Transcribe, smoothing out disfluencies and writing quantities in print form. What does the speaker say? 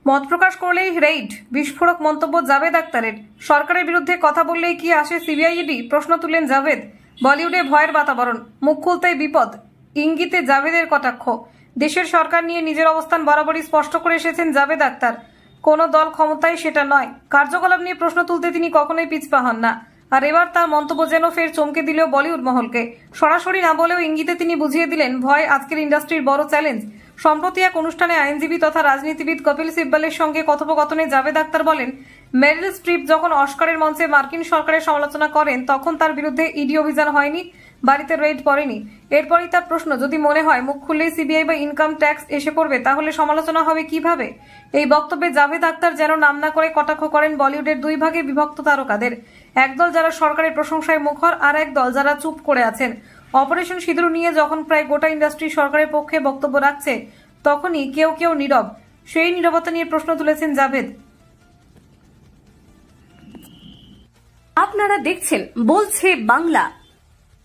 মত প্রকাশ করলেই রেইড, বিস্ফোরক মন্তব্য জাভেদ আখতারের। সরকারের বিরুদ্ধে কথা বললেই কি আসে সিবিআই ইডি, প্রশ্ন তুললেন জাভেদ। বলিউডে ভয়ের বাতাবরণ, মুখ খুলতেই বিপদ, ইঙ্গিতে জাভেদের কটাক্ষ। দেশের সরকার নিয়ে নিজের অবস্থান বরাবরই স্পষ্ট করে এসেছেন জাভেদ আখতার। কোনো দল ক্ষমতায় সেটা নয়, কার্যকলাপ নিয়ে প্রশ্ন তুলতে তিনি কখনোই পিছপা হন না। আর এবার তার মন্তব্য যেন ফের চমকে দিল বলিউড মহলকে। সরাসরি না বলেও ইঙ্গিতে তিনি বুঝিয়ে দিলেন ভয় আজকের ইন্ডাস্ট্রির বড় চ্যালেঞ্জ। সম্প্রতি এক অনুষ্ঠানে আইনজীবী তথা রাজনীতিবিদ কপিল সিব্বলের সঙ্গে কথোপকথনে জাভেদ আখতার বলেন, মেরিল স্ট্রিপ যখন অস্কারের মঞ্চে মার্কিন সরকারের সমালোচনা করেন তখন তার বিরুদ্ধে ইডি অভিযান হয়নি, বাড়িতে রেড পড়েনি। এরপরই তার প্রশ্ন, যদি মনে হয় মুখ খুললেই সিবিআই বা ইনকাম ট্যাক্স এসে পড়বে তাহলে সমালোচনা হবে কিভাবে? এই বক্তব্যে জাভেদ আখতার যেন নাম না করে কটাক্ষ করেন বলিউডের দুই ভাগে বিভক্ত তারকাদের। একদল যারা সরকারের প্রশংসায় মুখর, আর এক দল যারা চুপ করে আছেন। অপারেশন সিঁদুর নিয়ে যখন প্রায় গোটা ইন্ডাস্ট্রি সরকারের পক্ষে বক্তব্য রাখছে তখনই কেউ কেউ নীরব। সেই নীরবতা নিয়ে প্রশ্ন তুলেছেন জাভেদ। আপনারা দেখছেন বলছে বাংলা।